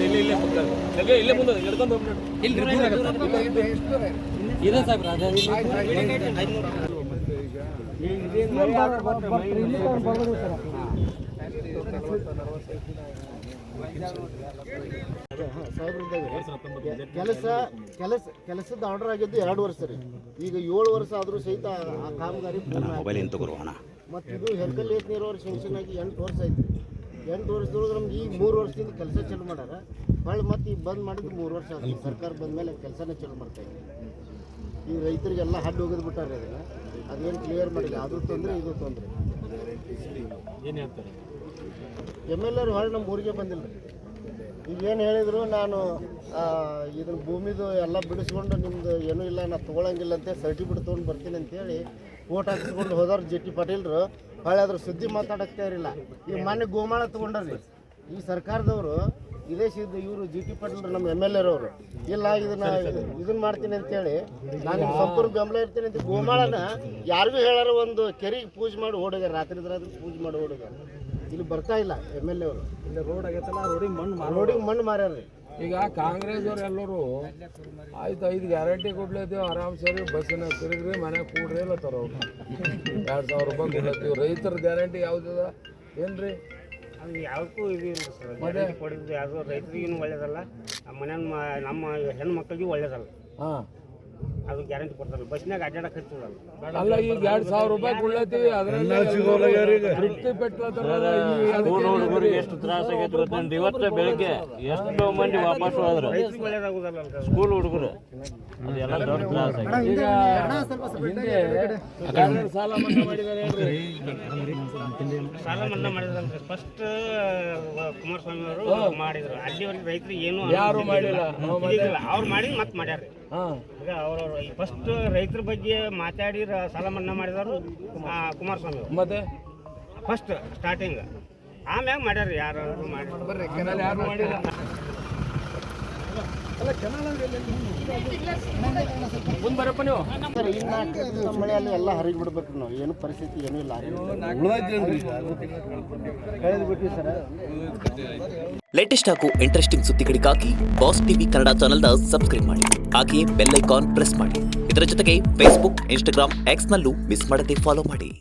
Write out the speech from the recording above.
ಇಲ್ಲೇ ಮುಂದೆ ಎಳ್ಕೊಂಡು ಇದೆ ಸಾಹೇಬ್ರ ಕೆಲಸದ ಆರ್ಡರ್ ಆಗಿದ್ದು 2 ವರ್ಷ ರೀ. ಈಗ 7 ವರ್ಷ ಆದರೂ ಸಹಿತ ಆ ಕಾಮಗಾರಿ ಮತ್ತು ಇದು ಹೆರ್ಕಲ್ ಏತ್ ನೀರಾವರಿ ಸೆಂಕ್ಷನ್ ಆಗಿ 8 ವರ್ಷ ಆಯ್ತು. 8 ವರ್ಷದೊಳಗೆ ನಮ್ಗೆ ಈಗ 3 ವರ್ಷದಿಂದ ಕೆಲಸ ಚಾಲು ಮಾಡ್ಯಾರ. ಹೊಳ್ಳಿ ಮತ್ತು ಈಗ ಬಂದ್ ಮಾಡಿದ್ದು 3 ವರ್ಷ ಆಗುತ್ತೆ. ಸರ್ಕಾರ ಬಂದ ಮೇಲೆ ಕೆಲಸನೇ ಚಾಲು ಮಾಡ್ತಾಯಿದ್ವಿ. ಈ ರೈತರಿಗೆಲ್ಲ ಹಡ್ಡು ಹೋಗಿದ್ ಬಿಟ್ಟಾರೆ. ಅದನ್ನು ಅದೇನು ಕ್ಲಿಯರ್ ಮಾಡಿಲ್ಲ. ಅದು ತೊಂದರೆ ಇದು ತೊಂದರೆ. ಏನು ಹೇಳ್ತಾರೆ MLA ಹೊಳ್ಳಿ ನಮ್ಮ ಊರಿಗೆ ಬಂದಿಲ್ಲ ರೀ. ಈಗ ಏನು ಹೇಳಿದ್ರು, ನಾನು ಇದನ್ನ ಭೂಮಿದು ಎಲ್ಲ ಬಿಡಿಸ್ಕೊಂಡು ನಿಮ್ದು ಏನೂ ಇಲ್ಲ ನಾನು ತೊಗೊಳಂಗಿಲ್ಲ ಅಂತ ಸರ್ಟಿಫಿಕೇಟ್ ತೊಗೊಂಡು ಬರ್ತೀನಿ ಅಂತೇಳಿ ಓಟ್ ಹಾಕಿಸ್ಕೊಂಡು ಹೋದವ್ರು JT ಪಾಟೀಲ್ರು ಹೊಳ್ಳಿ ಅದ್ರ ಸುದ್ದಿ ಮಾತಾಡೋಕ್ಕೆ ಇರಲಿಲ್ಲ. ಈಗ ಮೊನ್ನೆ ಗೋಮಾಳ ತೊಗೊಂಡ್ರಿ ಈ ಸರ್ಕಾರದವರು. ಇದೇ ಇವರು JT ಪಾಟೀಲ್ರು ನಮ್ಮ MLA ಅವರು ಇಲ್ಲ ಇದನ್ನ ಮಾಡ್ತೀನಿ ಅಂತೇಳಿ ನಾನು ಸಂಪೂರ್ಣ ಬೆಂಬಲ ಇರ್ತೀನಿ ಅಂತ ಗೋಮಾಳನ ಯಾರಿಗೂ ಹೇಳಾರ ಒಂದು ಕೆರೆಗೆ ಪೂಜೆ ಮಾಡಿ ಓಡೋಗ್ಯಾರ. ರಾತ್ರಿ ಪೂಜೆ ಮಾಡಿ ಓಡೋಗ್ಯಾರ. ಇಲ್ಲಿ ಬರ್ತಾ ಇಲ್ಲ MLA ಅವರು. ಇಲ್ಲ ರೋಡ್ ಆಗೈತಲ್ಲ ರೋಡಿಗೆ ಮಣ್ಣು ಮಾರ್ಯಾರ್ರಿ. ಈಗ ಕಾಂಗ್ರೆಸ್ ಅವ್ರು ಎಲ್ಲರೂ ಆಯ್ತು 5 ಗ್ಯಾರಂಟಿ ಕೊಡ್ಲೇತೀವಿ ಆರಾಮ್ ಸರಿ ಬಸ್ಸಿನ ತಿರುಗ್ರಿ ಮನೆ ಕೂಡ್ರಿ ಇಲ್ಲತ್ತಾರ ಅವ್ರು 2000 ರೂಪಾಯಿ ಕೊಡ್ಲತ್ತೀವಿ. ರೈತರ ಗ್ಯಾರಂಟಿ ಯಾವ್ದದ ಏನ್ರಿ? ಅದು ಯಾವುದಕ್ಕೂ ಇದು ಇಲ್ಲ ಸರ್. ಗ್ಯಾರಂಟಿ ಕೊಡಿದ್ದು ಯಾವುದೋ ರೈತರಿಗೂ ಒಳ್ಳೇದಲ್ಲ, ನಮ್ಮ ಹೆಣ್ಣು ಮಕ್ಕಳಿಗೂ ಒಳ್ಳೇದಲ್ಲ. ಹಾಂ, ಅದು ಗ್ಯಾರಂಟಿ ಕೊಡ್ತಾರಲ್ಲ, ಬಸ್ನಾಗ ಅಡ್ಡಾಡಕ್ಕೆ ಹಚ್ಚಲ್ಲ. ಅಲ್ಲ ಈಗ 2000 ರೂಪಾಯಿ ಕೊಡ್ಲತ್ತೀವಿ ಅದರಲ್ಲಿ ತೃಪ್ತಿ ಹುಡುಗರಿಗೆ ಎಷ್ಟು ತ್ರಾಸ ಆಗೈತೆ ಗೊತ್ತೇನ್ರಿ? ಇವತ್ತು ಬೆಳಗ್ಗೆ ಎಷ್ಟೋ ಮಂದಿ ವಾಪಸ್ ಹೋದ್ರು ರೈತರಿಗೆ ಒಳ್ಳೇದಾಗೋದಲ್ಲ ಅಲ್ರಿ. ಸ್ಕೂಲ್ ಹುಡುಗರು ಅದೆಲ್ಲ ದೊಡ್ಡ ತ್ರಾಸ ಆಗೈತೆ. ಈಗ ಹಿಂದೆ ಸಾಲ ಮನ್ನಾ ಮಾಡಿದ್ದಾರೆ ಹೇಳ್ರಿ. ಸಾಲ ಮನ್ನಾ ಮಾಡಿದ್ರಲ್ರಿ ಫಸ್ಟ್ ಕುಮಾರಸ್ವಾಮಿ ಅವರು ಮಾಡಿದ್ರು. ಅಲ್ಲಿವರೆಗೆ ರೈತರಿಗೆ ಏನು ಯಾರು ಮಾಡಿಲ್ಲ. ಅವ್ರು ಮಾಡಿ ಮತ್ತೆ ಮಾಡ್ಯಾರ್ರಿ. ಈಗ ಅವ್ರವ್ರು ಫಸ್ಟ್ ರೈತರ ಬಗ್ಗೆ ಮಾತಾಡಿ ಸಾಲ ಮನ್ನಾ ಮಾಡಿದವರು ಕುಮಾರಸ್ವಾಮಿ ಅವರು ಮತ್ತೆ ಫಸ್ಟ್ ಸ್ಟಾರ್ಟಿಂಗ್. ಆಮ್ಯಾಗ ಮಾಡ್ಯಾರ ಯಾರು ಮಾಡಿ ಯಾರು ಮಾಡಿಲ್ಲ. ಮುಂದೆ ಬರಪ್ಪ ನೀವು. ಸರ್ ಇನ್ನು ಮಳೆಯಲ್ಲಿ ಎಲ್ಲ ಹರಿದು ಬಿಡ್ಬೇಕು ನಾವು. ಏನು ಪರಿಸ್ಥಿತಿ ಏನೂ ಇಲ್ಲ. ಕಳೆದ್ಬಿಟ್ಟು ಸರ್. ಲೇಟೆಸ್ಟ್ ಹಾಗೂ ಇಂಟ್ರೆಸ್ಟಿಂಗ್ ಸುದ್ದಿಗಳಿಗಾಗಿ ಬಾಸ್ ಟಿವಿ ಕನ್ನಡ ಚಾನೆಲ್ನ ಸಬ್ಸ್ಕ್ರೈಬ್ ಮಾಡಿ. ಹಾಗೆಯೇ ಬೆಲ್ ಐಕಾನ್ ಪ್ರೆಸ್ ಮಾಡಿ. ಇದರ ಜೊತೆಗೆ ಫೇಸ್ಬುಕ್, ಇನ್ಸ್ಟಾಗ್ರಾಮ್, ಎಕ್ಸ್ನಲ್ಲೂ ಮಿಸ್ ಮಾಡದೆ ಫಾಲೋ ಮಾಡಿ.